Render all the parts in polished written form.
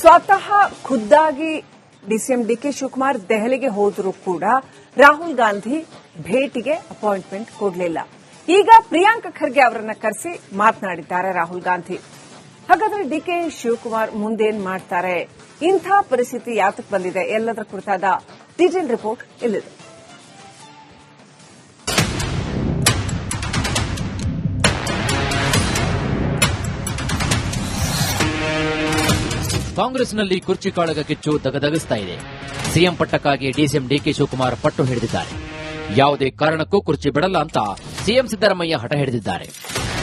ಸ್ವತಃ ಖುದ್ದಾಗಿ DCM DK Shivakumar ದೆಹಲಿಗೆ ಹೋದರೂ ಕೂಡ ರಾಹುಲ್ ಗಾಂಧಿ ಭೇಟಿಗೆ ಅಪಾಯಿಂಟ್ಮೆಂಟ್ ಕೊಡಲಿಲ್ಲ. ಈಗ ಪ್ರಿಯಾಂಕ ಖರ್ಗೆ ಅವರನ್ನ ಕರೆಸಿ ಮಾತನಾಡಿದ್ದಾರೆ ರಾಹುಲ್ ಗಾಂಧಿ. ಹಾಗಾದ್ರೆ ಡಿಕೆ ಶಿವಕುಮಾರ್ ಮುಂದೇನ್ ಮಾಡ್ತಾರೆ, ಇಂಥ ಪರಿಸ್ಥಿತಿ ಯಾತಕ್ಕೆ ಬಂದಿದೆ, ಎಲ್ಲದರ ಕುರಿತಾದ ಡೀಟೇಲ್ ರಿಪೋರ್ಟ್ ಇಲ್ಲಿದೆ. ಕಾಂಗ್ರೆಸ್ನಲ್ಲಿ ಕುರ್ಚಿ ಕಾಳಗ ಕಿಚ್ಚು ದಗದಗಿಸ್ತಾ ಇದೆ. ಸಿಎಂ ಪಟ್ಟಕ್ಕಾಗಿ ಡಿಸಿಎಂ ಡಿಕೆ ಶಿವಕುಮಾರ್ ಪಟ್ಟು ಹಿಡಿದಿದ್ದಾರೆ. ಯಾವುದೇ ಕಾರಣಕ್ಕೂ ಕುರ್ಚಿ ಬಿಡಲ್ಲ ಅಂತ ಸಿಎಂ ಸಿದ್ದರಾಮಯ್ಯ ಹಠ ಹಿಡಿದಿದ್ದಾರೆ.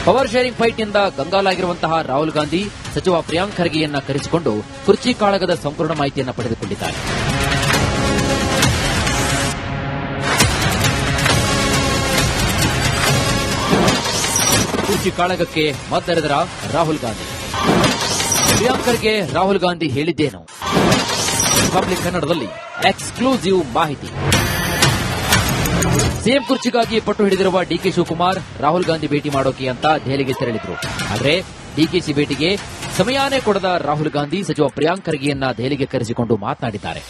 ಪವರ್ ಶೇರಿಂಗ್ ಫೈಟ್ನಿಂದ ಕಂಗಾಲಾಗಿರುವಂತಹ ರಾಹುಲ್ ಗಾಂಧಿ ಸಚಿವ ಪ್ರಿಯಾಂಕ್ ಖರ್ಗೆಯನ್ನ ಕರೆಸಿಕೊಂಡು ಕುರ್ಚಿ ಕಾಳಗದ ಸಂಪೂರ್ಣ ಮಾಹಿತಿಯನ್ನು ಪಡೆದುಕೊಂಡಿದ್ದಾರೆ. ಕುರ್ಚಿ ಕಾಳಗಕ್ಕೆ ಮದ್ದೆರೆದರ ರಾಹುಲ್ ಗಾಂಧಿ. ಪ್ರಿಯಾಂಕ್ ಖರ್ಗೆ ರಾಹುಲ್ ಗಾಂಧಿ ಹೇಳಿದ್ದೇನು? ರಿಪಬ್ಲಿಕ್ ಕನ್ನಡದಲ್ಲಿ ಎಕ್ಸ್ಕ್ಲೂಸಿವ್ ಮಾಹಿತಿ. ಸಿಎಂ ಕುರ್ಚಿಗಾಗಿ ಪಟ್ಟು ಹಿಡಿದಿರುವ ಡಿಕೆ ಶಿವಕುಮಾರ್ ರಾಹುಲ್ ಗಾಂಧಿ ಭೇಟಿ ಮಾಡೋಕೆ ಅಂತ ದೆಹಲಿಗೆ ತೆರಳಿದ್ರು. ಆದರೆ ಡಿಕೆಶಿ ಭೇಟಿಗೆ ಸಮಯಾನೇ ಕೊಡದ ರಾಹುಲ್ ಗಾಂಧಿ ಸಚಿವ ಪ್ರಿಯಾಂಕ್ ಖರ್ಗೆಯನ್ನ ದೆಹಲಿಗೆ ಕರೆಸಿಕೊಂಡು ಮಾತನಾಡಿದ್ದಾರೆ.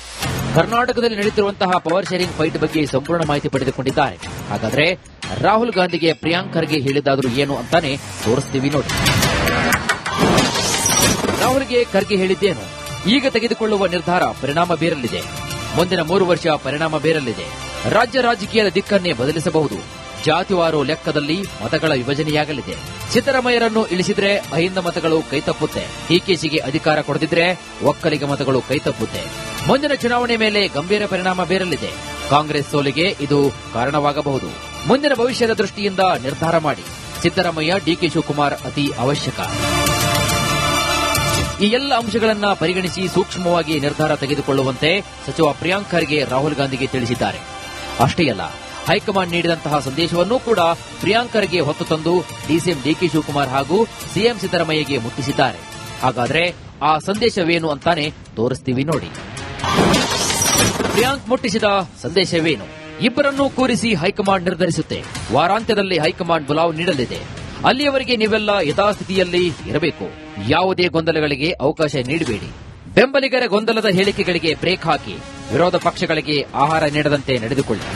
ಕರ್ನಾಟಕದಲ್ಲಿ ನಡೆಯುತ್ತಿರುವಂತಹ ಪವರ್ ಶೇರಿಂಗ್ ಫೈಟ್ ಬಗ್ಗೆ ಸಂಪೂರ್ಣ ಮಾಹಿತಿ ಪಡೆದುಕೊಂಡಿದ್ದಾರೆ. ಹಾಗಾದ್ರೆ ರಾಹುಲ್ ಗಾಂಧಿಗೆ ಪ್ರಿಯಾಂಕ್ ಖರ್ಗೆ ಹೇಳಿದಾದ್ರೂ ಏನು ಅಂತಾನೆ ತೋರಿಸ್ತೀವಿ ನೋಡಿ. ರಾಹುಲ್ಗೆ ಖರ್ಗೆ ಹೇಳಿದ್ದೇನು? ಈಗ ತೆಗೆದುಕೊಳ್ಳುವ ನಿರ್ಧಾರ ಪರಿಣಾಮ ಬೀರಲಿದೆ. ಮುಂದಿನ 3 ವರ್ಷ ಪರಿಣಾಮ ಬೀರಲಿದೆ. ರಾಜ್ಯ ರಾಜಕೀಯದ ದಿಕ್ಕನ್ನೇ ಬದಲಿಸಬಹುದು. ಜಾತಿವಾರು ಲೆಕ್ಕದಲ್ಲಿ ಮತಗಳ ವಿಭಜನೆಯಾಗಲಿದೆ. ಸಿದ್ದರಾಮಯ್ಯರನ್ನು ಇಳಿಸಿದ್ರೆ ಅಹಿಂದ ಮತಗಳು ಕೈತಪ್ಪುತ್ತೆ. ಡಿಕೆಶಿಗೆ ಅಧಿಕಾರ ಕೊಡದಿದ್ರೆ ಒಕ್ಕಲಿಗ ಮತಗಳು ಕೈತಪ್ಪುತ್ತೆ. ಮುಂದಿನ ಚುನಾವಣೆ ಮೇಲೆ ಗಂಭೀರ ಪರಿಣಾಮ ಬೀರಲಿದೆ. ಕಾಂಗ್ರೆಸ್ ಸೋಲಿಗೆ ಇದು ಕಾರಣವಾಗಬಹುದು. ಮುಂದಿನ ಭವಿಷ್ಯದ ದೃಷ್ಟಿಯಿಂದ ನಿರ್ಧಾರ ಮಾಡಿ. ಸಿದ್ದರಾಮಯ್ಯ ಡಿಕೆ ಶಿವಕುಮಾರ್ ಅತಿ ಅವಶ್ಯಕ. ಈ ಎಲ್ಲ ಅಂಶಗಳನ್ನು ಪರಿಗಣಿಸಿ ಸೂಕ್ಷ್ಮವಾಗಿ ನಿರ್ಧಾರ ತೆಗೆದುಕೊಳ್ಳುವಂತೆ ಸಚಿವ ಪ್ರಿಯಾಂಕ್ ಖರ್ಗೆ ರಾಹುಲ್ ಗಾಂಧಿಗೆ ತಿಳಿಸಿದ್ದಾರೆ. ಅಷ್ಟೇ ಅಲ್ಲ, ಹೈಕಮಾಂಡ್ ನೀಡಿದಂತಹ ಸಂದೇಶವನ್ನೂ ಕೂಡ ಪ್ರಿಯಾಂಕ್ ಖರ್ಗೆ ಹೊತ್ತು ತಂದು ಡಿಸಿಎಂ ಡಿಕೆ ಶಿವಕುಮಾರ್ ಹಾಗೂ ಸಿಎಂ ಸಿದ್ದರಾಮಯ್ಯಗೆ ಮುಟ್ಟಿಸಿದ್ದಾರೆ. ಹಾಗಾದ್ರೆ ಆ ಸಂದೇಶವೇನು ಅಂತಾನೆ ತೋರಿಸ್ತೀವಿ ನೋಡಿ. ಪ್ರಿಯಾಂಕ್ ಮುಟ್ಟಿಸಿದ ಸಂದೇಶವೇನು? ಇಬ್ಬರನ್ನೂ ಕೂರಿಸಿ ಹೈಕಮಾಂಡ್ ನಿರ್ಧರಿಸುತ್ತೆ. ವಾರಾಂತ್ಯದಲ್ಲಿ ಹೈಕಮಾಂಡ್ ಬುಲಾವ್ ನೀಡಲಿದೆ. ಅಲ್ಲಿಯವರೆಗೆ ನೀವೆಲ್ಲ ಯಥಾಸ್ಥಿತಿಯಲ್ಲಿ ಇರಬೇಕು. ಯಾವುದೇ ಗೊಂದಲಗಳಿಗೆ ಅವಕಾಶ ನೀಡಬೇಡಿ. ಬೆಂಬಲಿಗರ ಗೊಂದಲದ ಹೇಳಿಕೆಗಳಿಗೆ ಬ್ರೇಕ್ ಹಾಕಿ. ವಿರೋಧ ಪಕ್ಷಗಳಿಗೆ ಆಹಾರ ನೀಡದಂತೆ ನಡೆದುಕೊಳ್ಳಿ.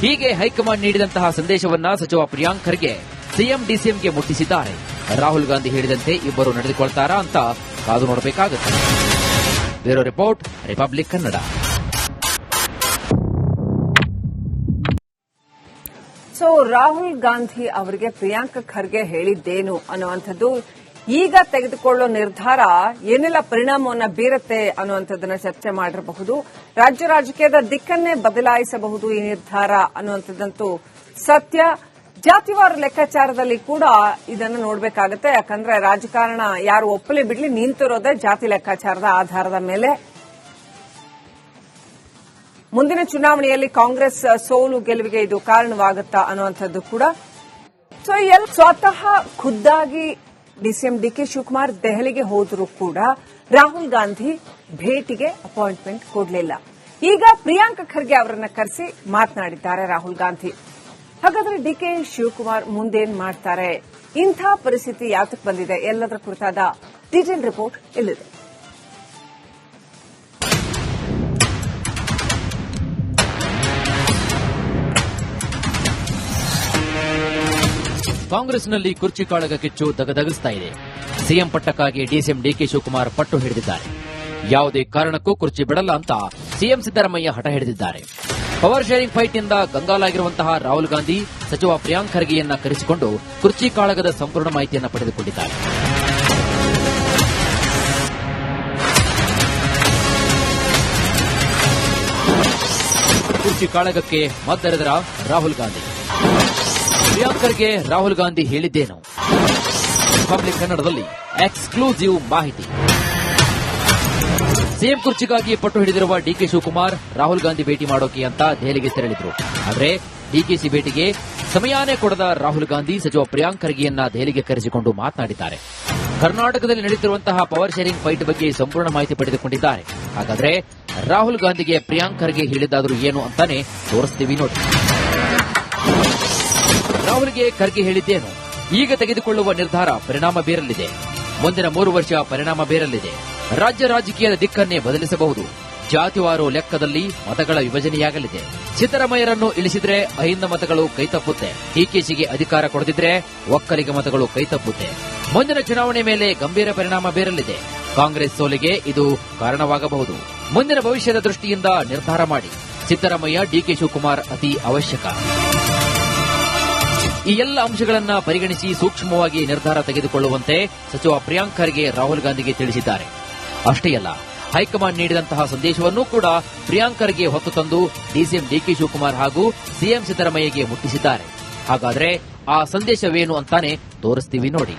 ಹೀಗೆ ಹೈಕಮಾಂಡ್ ನೀಡಿದಂತಹ ಸಂದೇಶವನ್ನ ಸಚಿವ ಪ್ರಿಯಾಂಕ್ ಖರ್ಗೆ ಸಿಎಂ ಡಿಸಿಎಂಗೆ ಮುಟ್ಟಿಸಿದ್ದಾರೆ. ರಾಹುಲ್ ಗಾಂಧಿ ಹೇಳಿದಂತೆ ಇಬ್ಬರು ನಡೆದುಕೊಳ್ತಾರಾ ಅಂತ ಕಾದು ನೋಡಬೇಕಾಗುತ್ತೆ. Bureau report, Republic Kannada. So Rahul Gandhi ಅವರಿಗೆ ಪ್ರಿಯಾಂಕ್ ಖರ್ಗೆ ಹೇಳಿದ್ದೇನು ಅನ್ನುವಂಥದ್ದು, ಈಗ ತೆಗೆದುಕೊಳ್ಳೋ ನಿರ್ಧಾರ ಏನೆಲ್ಲ ಪರಿಣಾಮವನ್ನು ಬೀರುತ್ತೆ ಅನ್ನುವಂಥದ್ದನ್ನ ಚರ್ಚೆ ಮಾಡಿರಬಹುದು. ರಾಜ್ಯ ರಾಜಕೀಯದ ದಿಕ್ಕನ್ನೇ ಬದಲಾಯಿಸಬಹುದು ಈ ನಿರ್ಧಾರ ಅನ್ನುವಂಥದ್ದಂತೂ ಸತ್ಯ. ಜಾತಿವಾರ ಲೆಕ್ಕಾಚಾರದಲ್ಲಿ ಕೂಡ ಇದನ್ನು ನೋಡಬೇಕಾಗುತ್ತೆ. ಯಾಕಂದ್ರೆ ರಾಜಕಾರಣ ಯಾರು ಒಪ್ಪಲಿ ಬಿಡ್ಲಿ ನಿಂತಿರೋದೇ ಜಾತಿ ಲೆಕ್ಕಾಚಾರದ ಆಧಾರದ ಮೇಲೆ. ಮುಂದಿನ ಚುನಾವಣೆಯಲ್ಲಿ ಕಾಂಗ್ರೆಸ್ ಸೋಲು ಗೆಲುವಿಗೆ ಇದು ಕಾರಣವಾಗುತ್ತಾ ಅನ್ನುವಂಥದ್ದು ಕೂಡ. ಸೊ ಸ್ವತಃ ಖುದ್ದಾಗಿ ಡಿಸಿಎಂ ಡಿಕೆ ಶಿವಕುಮಾರ್ ದೆಹಲಿಗೆ ಹೋದರೂ ಕೂಡ ರಾಹುಲ್ ಗಾಂಧಿ ಭೇಟಿಗೆ ಅಪಾಯಿಂಟ್ಮೆಂಟ್ ಕೊಡಲಿಲ್ಲ. ಈಗ ಪ್ರಿಯಾಂಕ ಖರ್ಗೆ ಅವರನ್ನ ಕರೆಸಿ ಮಾತನಾಡಿದ್ದಾರೆ ರಾಹುಲ್ ಗಾಂಧಿ. ಹಾಗಾದ್ರೆ ಡಿಕೆ ಶಿವಕುಮಾರ್ ಮುಂದೇನ್ ಮಾಡ್ತಾರೆ, ಇಂಥ ಪರಿಸ್ಥಿತಿ ಯಾತಕ್ಕೆ ಬಂದಿದೆ, ಎಲ್ಲದರ ಕುರಿತಾದ ಡೀಟೇಲ್ ರಿಪೋರ್ಟ್ ಇಲ್ಲಿದೆ. ಕಾಂಗ್ರೆಸ್ನಲ್ಲಿ ಕುರ್ಚಿ ಕಾಳಗ ಕಿಚ್ಚು ದಗದಗಿಸ್ತಾ ಇದೆ. ಸಿಎಂ ಪಟ್ಟಕ್ಕಾಗಿ ಡಿಸಿಎಂ ಡಿಕೆ ಶಿವಕುಮಾರ್ ಪಟ್ಟು ಹಿಡಿದಿದ್ದಾರೆ. ಯಾವುದೇ ಕಾರಣಕ್ಕೂ ಕುರ್ಚಿ ಬಿಡಲ್ಲ ಅಂತ ಸಿಎಂ ಸಿದ್ದರಾಮಯ್ಯ ಹಠ ಹಿಡಿದಿದ್ದಾರೆ. ಪವರ್ ಶೇರಿಂಗ್ ಫೈಟ್ನಿಂದ ಕಂಗಾಲಾಗಿರುವಂತಹ ರಾಹುಲ್ ಗಾಂಧಿ ಸಚಿವ ಪ್ರಿಯಾಂಕ್ ಖರ್ಗೆಯನ್ನ ಕರೆಸಿಕೊಂಡು ಕುರ್ಚಿ ಕಾಳಗದ ಸಂಪೂರ್ಣ ಮಾಹಿತಿಯನ್ನು ಪಡೆದುಕೊಂಡಿದ್ದಾರೆ. ಕುರ್ಚಿ ಕಾಳಗಕ್ಕೆ ಮದ್ದೆರೆದರ ರಾಹುಲ್ ಗಾಂಧಿ. ಪ್ರಿಯಾಂಕ್ ಖರ್ಗೆ ರಾಹುಲ್ ಗಾಂಧಿ ಹೇಳಿದ್ದೇನು? ರಿಪಬ್ಲಿಕ್ ಕನ್ನಡದಲ್ಲಿ ಎಕ್ಸ್ಕ್ಲೂಸಿವ್ ಮಾಹಿತಿ. ಸಿಎಂ ಕುರ್ಚಿಗಾಗಿ ಪಟ್ಟು ಹಿಡಿದಿರುವ ಡಿಕೆ ಶಿವಕುಮಾರ್ ರಾಹುಲ್ ಗಾಂಧಿ ಭೇಟಿ ಮಾಡೋಕೆ ಅಂತ ದೆಹಲಿಗೆ ತೆರಳಿದ್ರು. ಆದರೆ ಡಿಕೆಶಿ ಭೇಟಿಗೆ ಸಮಯಾನೇ ಕೊಡದ ರಾಹುಲ್ ಗಾಂಧಿ ಸಚಿವ ಪ್ರಿಯಾಂಕ್ ಖರ್ಗೆಯನ್ನ ದೆಹಲಿಗೆ ಕರೆಸಿಕೊಂಡು ಮಾತನಾಡಿದ್ದಾರೆ. ಕರ್ನಾಟಕದಲ್ಲಿ ನಡೆಯುತ್ತಿರುವಂತಹ ಪವರ್ ಶೇರಿಂಗ್ ಫೈಟ್ ಬಗ್ಗೆ ಸಂಪೂರ್ಣ ಮಾಹಿತಿ ಪಡೆದುಕೊಂಡಿದ್ದಾರೆ. ಹಾಗಾದ್ರೆ ರಾಹುಲ್ ಗಾಂಧಿಗೆ ಪ್ರಿಯಾಂಕ್ ಖರ್ಗೆ ಹೇಳಿದಾದ್ರೂ ಏನು ಅಂತಾನೆ ತೋರಿಸ್ತೀವಿ ನೋಡಿ. ರಾಹುಲ್ಗೆ ಖರ್ಗೆ ಹೇಳಿದ್ದೇನು? ಈಗ ತೆಗೆದುಕೊಳ್ಳುವ ನಿರ್ಧಾರ ಪರಿಣಾಮ ಬೀರಲಿದೆ. ಮುಂದಿನ 3 ವರ್ಷ ಪರಿಣಾಮ ಬೀರಲಿದೆ. ರಾಜ್ಯ ರಾಜಕೀಯದ ದಿಕ್ಕನ್ನೇ ಬದಲಿಸಬಹುದು. ಜಾತಿವಾರು ಲೆಕ್ಕದಲ್ಲಿ ಮತಗಳ ವಿಭಜನೆಯಾಗಲಿದೆ. ಸಿದ್ದರಾಮಯ್ಯರನ್ನು ಇಳಿಸಿದ್ರೆ ಅಹಿಂದ ಮತಗಳು ಕೈತಪ್ಪುತ್ತೆ. ಡಿಕೆಶಿಗೆ ಅಧಿಕಾರ ಕೊಡದಿದ್ರೆ ಒಕ್ಕಲಿಗ ಮತಗಳು ಕೈತಪ್ಪುತ್ತೆ. ಮುಂದಿನ ಚುನಾವಣೆ ಮೇಲೆ ಗಂಭೀರ ಪರಿಣಾಮ ಬೀರಲಿದೆ. ಕಾಂಗ್ರೆಸ್ ಸೋಲಿಗೆ ಇದು ಕಾರಣವಾಗಬಹುದು. ಮುಂದಿನ ಭವಿಷ್ಯದ ದೃಷ್ಟಿಯಿಂದ ನಿರ್ಧಾರ ಮಾಡಿ. ಸಿದ್ದರಾಮಯ್ಯ, ಡಿಕೆ ಶಿವಕುಮಾರ್ ಅತಿ ಅವಶ್ಯಕ. ಈ ಎಲ್ಲ ಅಂಶಗಳನ್ನು ಪರಿಗಣಿಸಿ ಸೂಕ್ಷ್ಮವಾಗಿ ನಿರ್ಧಾರ ತೆಗೆದುಕೊಳ್ಳುವಂತೆ ಸಚಿವ ಪ್ರಿಯಾಂಕ್ ಖರ್ಗೆ ರಾಹುಲ್ ಗಾಂಧಿಗೆ ತಿಳಿಸಿದ್ದಾರೆ. ಅಷ್ಟೇ ಅಲ್ಲ, ಹೈಕಮಾಂಡ್ ನೀಡಿದಂತಹ ಸಂದೇಶವನ್ನೂ ಕೂಡ ಪ್ರಿಯಾಂಕ್ ಖರ್ಗೆ ಹೊತ್ತು ತಂದು ಡಿಸಿಎಂ ಡಿಕೆ ಶಿವಕುಮಾರ್ ಹಾಗೂ ಸಿಎಂ ಸಿದ್ದರಾಮಯ್ಯಗೆ ಮುಟ್ಟಿಸಿದ್ದಾರೆ. ಹಾಗಾದ್ರೆ ಆ ಸಂದೇಶವೇನು ಅಂತಾನೆ ತೋರಿಸ್ತೀವಿ ನೋಡಿ.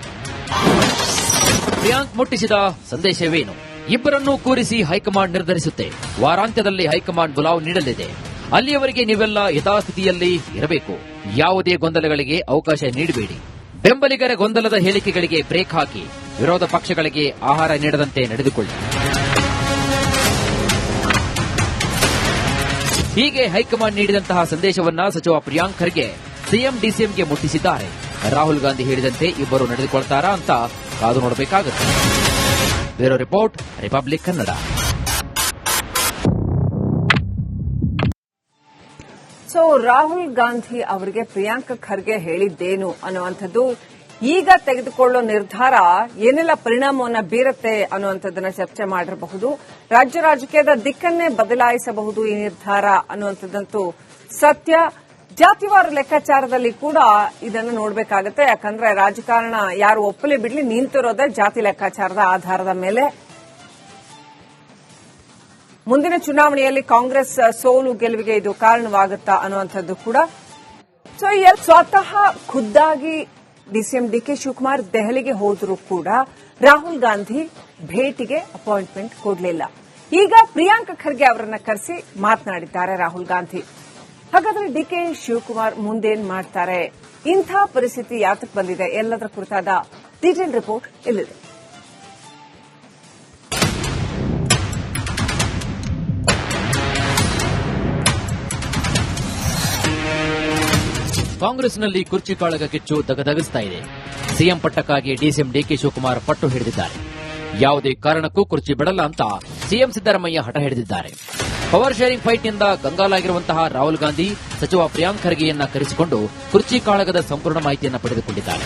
ಪ್ರಿಯಾಂಕ್ ಮುಟ್ಟಿಸಿದ ಸಂದೇಶವೇನು? ಇಬ್ಬರನ್ನೂ ಕೂರಿಸಿ ಹೈಕಮಾಂಡ್ ನಿರ್ಧರಿಸುತ್ತೆ. ವಾರಾಂತ್ಯದಲ್ಲಿ ಹೈಕಮಾಂಡ್ ಬುಲಾವ್ ನೀಡಲಿದೆ. ಅಲ್ಲಿಯವರೆಗೆ ನೀವೆಲ್ಲ ಯಥಾಸ್ಥಿತಿಯಲ್ಲಿ ಇರಬೇಕು. ಯಾವುದೇ ಗೊಂದಲಗಳಿಗೆ ಅವಕಾಶ ನೀಡಬೇಡಿ. ಬೆಂಬಲಿಗರ ಗೊಂದಲದ ಹೇಳಿಕೆಗಳಿಗೆ ಬ್ರೇಕ್ ಹಾಕಿ. ವಿರೋಧ ಪಕ್ಷಗಳಿಗೆ ಆಹಾರ ನೀಡದಂತೆ ನಡೆದುಕೊಳ್ಳಿ. ಹೀಗೆ ಹೈಕಮಾಂಡ್ ನೀಡಿದಂತಹ ಸಂದೇಶವನ್ನ ಸಚಿವ ಪ್ರಿಯಾಂಕ್ ಖರ್ಗೆ ಸಿಎಂ ಡಿಸಿಎಂಗೆ ಮುಟ್ಟಿಸಿದ್ದಾರೆ. ರಾಹುಲ್ ಗಾಂಧಿ ಹೇಳಿದಂತೆ ಇಬ್ಬರು ನಡೆದುಕೊಳ್ತಾರಾ ಅಂತ ಕಾದು ನೋಡಬೇಕಾಗುತ್ತೆ. Bureau report, Republic Kannada. So Rahul Gandhi ಅವರಿಗೆ ಪ್ರಿಯಾಂಕ್ ಖರ್ಗೆ ಹೇಳಿದ್ದೇನು ಅನ್ನುವಂಥದ್ದು, ಈಗ ತೆಗೆದುಕೊಳ್ಳೋ ನಿರ್ಧಾರ ಏನೆಲ್ಲ ಪರಿಣಾಮವನ್ನ ಬೀರುತ್ತೆ ಅನ್ನುವಂಥದ್ದನ್ನ ಚರ್ಚೆ ಮಾಡಿರಬಹುದು. ರಾಜ್ಯ ರಾಜಕೀಯದ ದಿಕ್ಕನ್ನೇ ಬದಲಾಯಿಸಬಹುದು ಈ ನಿರ್ಧಾರ ಅನ್ನುವಂಥದ್ದಂತೂ ಸತ್ಯ. ಜಾತಿವಾರ ಲೆಕ್ಕಾಚಾರದಲ್ಲಿ ಕೂಡ ಇದನ್ನು ನೋಡಬೇಕಾಗುತ್ತೆ. ಯಾಕಂದ್ರೆ ರಾಜಕಾರಣ ಯಾರು ಒಪ್ಪಲಿ ಬಿಡ್ಲಿ ನಿಂತಿರೋದೇ ಜಾತಿ ಲೆಕ್ಕಾಚಾರದ ಆಧಾರದ ಮೇಲೆ. ಮುಂದಿನ ಚುನಾವಣೆಯಲ್ಲಿ ಕಾಂಗ್ರೆಸ್ ಸೋಲು ಗೆಲುವಿಗೆ ಇದು ಕಾರಣವಾಗುತ್ತಾ ಅನ್ನುವಂಥದ್ದು ಕೂಡ. ಸೊ ಸ್ವತಃ ಖುದ್ದಾಗಿ ಡಿಸಿಎಂ ಡಿಕೆ ಶಿವಕುಮಾರ್ ದೆಹಲಿಗೆ ಹೋದರೂ ಕೂಡ ರಾಹುಲ್ ಗಾಂಧಿ ಭೇಟಿಗೆ ಅಪಾಯಿಂಟ್ಮೆಂಟ್ ಕೊಡಲಿಲ್ಲ. ಈಗ ಪ್ರಿಯಾಂಕ್ ಖರ್ಗೆ ಅವರನ್ನ ಕರೆಸಿ ಮಾತನಾಡಿದ್ದಾರೆ ರಾಹುಲ್ ಗಾಂಧಿ. ಹಾಗಾದ್ರೆ ಡಿಕೆ ಶಿವಕುಮಾರ್ ಮುಂದೇನ್ ಮಾಡ್ತಾರೆ? ಇಂಥ ಪರಿಸ್ಥಿತಿ ಯಾತಕ್ಕೆ ಬಂದಿದೆ? ಎಲ್ಲದರ ಕುರಿತಾದ ಡೀಟೇಲ್ ರಿಪೋರ್ಟ್ ಇಲ್ಲಿದೆ. ಕಾಂಗ್ರೆಸ್ನಲ್ಲಿ ಕುರ್ಚಿ ಕಾಳಗ ಕಿಚ್ಚು ದಗದಗಿಸ್ತಾ ಇದೆ. ಸಿಎಂ ಪಟ್ಟಕ್ಕಾಗಿ ಡಿಸಿಎಂ ಡಿಕೆ ಶಿವಕುಮಾರ್ ಪಟ್ಟು ಹಿಡಿದಿದ್ದಾರೆ. ಯಾವುದೇ ಕಾರಣಕ್ಕೂ ಕುರ್ಚಿ ಬಿಡಲ್ಲ ಅಂತ ಸಿಎಂ ಸಿದ್ದರಾಮಯ್ಯ ಹಠ ಹಿಡಿದಿದ್ದಾರೆ. ಪವರ್ ಶೇರಿಂಗ್ ಫೈಟ್ನಿಂದ ಕಂಗಾಲಾಗಿರುವಂತಹ ರಾಹುಲ್ ಗಾಂಧಿ ಸಚಿವ ಪ್ರಿಯಾಂಕ್ ಖರ್ಗೆಯನ್ನ ಕರೆಸಿಕೊಂಡು ಕುರ್ಚಿ ಕಾಳಗದ ಸಂಪೂರ್ಣ ಮಾಹಿತಿಯನ್ನು ಪಡೆದುಕೊಂಡಿದ್ದಾರೆ.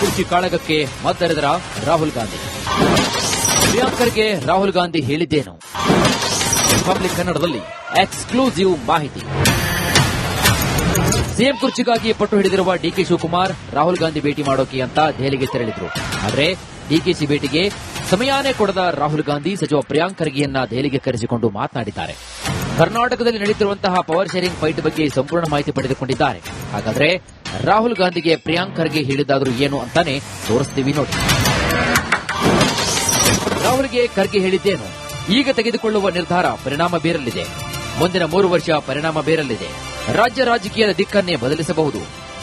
ಕುರ್ಚಿ ಕಾಳಗಕ್ಕೆ ಮದ್ದೆರೆದರ ರಾಹುಲ್ ಗಾಂಧಿ. ಪ್ರಿಯಾಂಕ್ ಖರ್ಗೆ ರಾಹುಲ್ ಗಾಂಧಿ ಹೇಳಿದ್ದೇನು? ರಿಪಬ್ಲಿಕ್ ಕನ್ನಡದಲ್ಲಿ ಎಕ್ಸ್ಕ್ಲೂಸಿವ್ ಮಾಹಿತಿ. ಸಿಎಂ ಕುರ್ಚಿಗಾಗಿ ಪಟ್ಟು ಹಿಡಿದಿರುವ ಡಿಕೆ ಶಿವಕುಮಾರ್ ರಾಹುಲ್ ಗಾಂಧಿ ಭೇಟಿ ಮಾಡೋಕೆ ಅಂತ ದೆಹಲಿಗೆ ತೆರಳಿದ್ರು. ಆದರೆ ಡಿಕೆಶಿ ಭೇಟಿಗೆ ಸಮಯಾನೇ ಕೊಡದ ರಾಹುಲ್ ಗಾಂಧಿ ಸಚಿವ ಪ್ರಿಯಾಂಕ್ ಖರ್ಗೆಯನ್ನ ದೆಹಲಿಗೆ ಕರೆಸಿಕೊಂಡು ಮಾತನಾಡಿದ್ದಾರೆ. ಕರ್ನಾಟಕದಲ್ಲಿ ನಡೆಯುತ್ತಿರುವಂತಹ ಪವರ್ ಶೇರಿಂಗ್ ಫೈಟ್ ಬಗ್ಗೆ ಸಂಪೂರ್ಣ ಮಾಹಿತಿ ಪಡೆದುಕೊಂಡಿದ್ದಾರೆ. ಹಾಗಾದ್ರೆ ರಾಹುಲ್ ಗಾಂಧಿಗೆ ಪ್ರಿಯಾಂಕ್ ಖರ್ಗೆ ಹೇಳಿದಾದ್ರೂ ಏನು ಅಂತಾನೆ ತೋರಿಸ್ತೀವಿ ನೋಡಿ. ರಾಹುಲ್ಗೆ ಖರ್ಗೆ ಹೇಳಿದ್ದೇನು? ಈಗ ತೆಗೆದುಕೊಳ್ಳುವ ನಿರ್ಧಾರ ಪರಿಣಾಮ ಬೀರಲಿದೆ. ಮುಂದಿನ 3 ವರ್ಷ ಪರಿಣಾಮ ಬೀರಲಿದೆ. ರಾಜ್ಯ ರಾಜಕೀಯದ ದಿಕ್ಕನ್ನೇ ಬದಲಿಸಬಹುದು.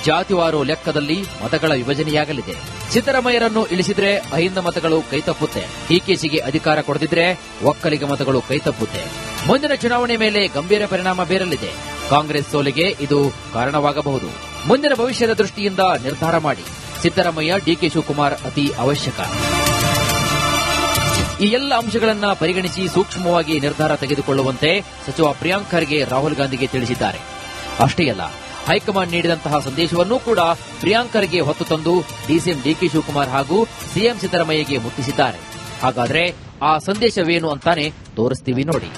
ಜಾತಿವಾರು ಲೆಕ್ಕದಲ್ಲಿ ಮತಗಳ ವಿಭಜನೆಯಾಗಲಿದೆ. ಸಿದ್ದರಾಮಯ್ಯರನ್ನು ಇಳಿಸಿದ್ರೆ ಅಹಿಂದ ಮತಗಳು ಕೈತಪ್ಪುತ್ತೆ. ಡಿಕೆಶಿಗೆ ಅಧಿಕಾರ ಕೊಡದಿದ್ರೆ ಒಕ್ಕಲಿಗ ಮತಗಳು ಕೈತಪ್ಪುತ್ತೆ. ಮುಂದಿನ ಚುನಾವಣೆ ಮೇಲೆ ಗಂಭೀರ ಪರಿಣಾಮ ಬೀರಲಿದೆ. ಕಾಂಗ್ರೆಸ್ ಸೋಲಿಗೆ ಇದು ಕಾರಣವಾಗಬಹುದು. ಮುಂದಿನ ಭವಿಷ್ಯದ ದೃಷ್ಟಿಯಿಂದ ನಿರ್ಧಾರ ಮಾಡಿ. ಸಿದ್ದರಾಮಯ್ಯ, ಡಿಕೆ ಶಿವಕುಮಾರ್ ಅತಿ ಅವಶ್ಯಕ. ಈ ಎಲ್ಲ ಅಂಶಗಳನ್ನು ಪರಿಗಣಿಸಿ ಸೂಕ್ಷ್ಮವಾಗಿ ನಿರ್ಧಾರ ತೆಗೆದುಕೊಳ್ಳುವಂತೆ ಸಚಿವ ಪ್ರಿಯಾಂಕ್ ಖರ್ಗೆ ರಾಹುಲ್ ಗಾಂಧಿಗೆ ತಿಳಿಸಿದ್ದಾರೆ. ಅಷ್ಟೇ ಅಲ್ಲ, ಹೈಕಮಾಂಡ್ ನೀಡಿದಂತಹ ಸಂದೇಶವನ್ನೂ ಕೂಡ ಪ್ರಿಯಾಂಕ್ ಖರ್ಗೆ ಹೊತ್ತು ತಂದು ಡಿಸಿಎಂ ಡಿಕೆ ಶಿವಕುಮಾರ್ ಹಾಗೂ ಸಿಎಂ ಸಿದ್ದರಾಮಯ್ಯಗೆ ಮುಟ್ಟಿಸಿದ್ದಾರೆ. ಹಾಗಾದ್ರೆ ಆ ಸಂದೇಶವೇನು ಅಂತಾನೆ ತೋರಿಸ್ತೀವಿ ನೋಡಿ.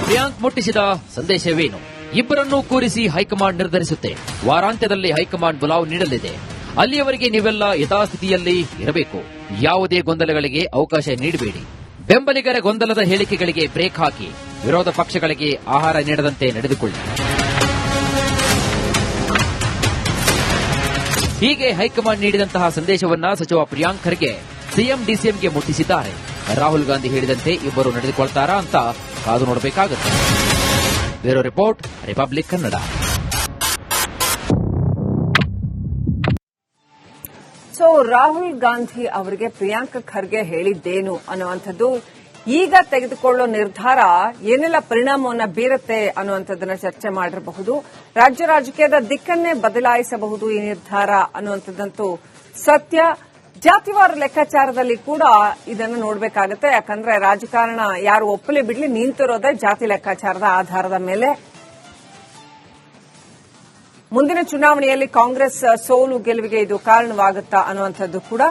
ಪ್ರಿಯಾಂಕ್ ಮುಟ್ಟಿಸಿದ ಸಂದೇಶವೇನು? ಇಬ್ಬರನ್ನೂ ಕೂರಿಸಿ ಹೈಕಮಾಂಡ್ ನಿರ್ಧರಿಸುತ್ತೆ. ವಾರಾಂತ್ಯದಲ್ಲಿ ಹೈಕಮಾಂಡ್ ಬುಲಾವ್ ನೀಡಲಿದೆ. ಅಲ್ಲಿಯವರೆಗೆ ನೀವೆಲ್ಲ ಯಥಾಸ್ಥಿತಿಯಲ್ಲಿ ಇರಬೇಕು. ಯಾವುದೇ ಗೊಂದಲಗಳಿಗೆ ಅವಕಾಶ ನೀಡಬೇಡಿ. ಬೆಂಬಲಿಗರ ಗೊಂದಲದ ಹೇಳಿಕೆಗಳಿಗೆ ಬ್ರೇಕ್ ಹಾಕಿ. ವಿರೋಧ ಪಕ್ಷಗಳಿಗೆ ಆಹಾರ ನೀಡದಂತೆ ನಡೆದುಕೊಳ್ಳಿ. ಹೀಗೆ ಹೈಕಮಾಂಡ್ ನೀಡಿದಂತಹ ಸಂದೇಶವನ್ನ ಸಚಿವ ಪ್ರಿಯಾಂಕ್ ಖರ್ಗೆ ಸಿಎಂ ಡಿಸಿಎಂಗೆ ಮುಟ್ಟಿಸಿದ್ದಾರೆ. ರಾಹುಲ್ ಗಾಂಧಿ ಹೇಳಿದಂತೆ ಇಬ್ಬರು ನಡೆದುಕೊಳ್ತಾರಾ ಅಂತ ಕಾದು ನೋಡಬೇಕಾಗುತ್ತೆ. Bureau report, Republic Kannada. So Rahul Gandhi ಅವರಿಗೆ ಪ್ರಿಯಾಂಕ್ ಖರ್ಗೆ ಹೇಳಿದ್ದೇನು ಅನ್ನುವಂಥದ್ದು, ಈಗ ತೆಗೆದುಕೊಳ್ಳೋ ನಿರ್ಧಾರ ಏನೆಲ್ಲ ಪರಿಣಾಮವನ್ನು ಬೀರುತ್ತೆ ಅನ್ನುವಂಥದ್ದನ್ನ ಚರ್ಚೆ ಮಾಡಿರಬಹುದು. ರಾಜ್ಯ ರಾಜಕೀಯದ ದಿಕ್ಕನ್ನೇ ಬದಲಾಯಿಸಬಹುದು ಈ ನಿರ್ಧಾರ ಅನ್ನುವಂಥದ್ದಂತೂ ಸತ್ಯ. ಜಾತಿವಾರ ಲೆಕ್ಕಾಚಾರದಲ್ಲಿ ಕೂಡ ಇದನ್ನು ನೋಡಬೇಕಾಗುತ್ತೆ. ಯಾಕಂದ್ರೆ ರಾಜಕಾರಣ ಯಾರು ಒಪ್ಪಲಿ ಬಿಡ್ಲಿ ನಿಂತಿರೋದೇ ಜಾತಿ ಲೆಕ್ಕಾಚಾರದ ಆಧಾರದ ಮೇಲೆ. ಮುಂದಿನ ಚುನಾವಣೆಯಲ್ಲಿ ಕಾಂಗ್ರೆಸ್ ಸೋಲು ಗೆಲುವಿಗೆ ಇದು ಕಾರಣವಾಗುತ್ತಾ ಅನ್ನುವಂಥದ್ದು ಕೂಡ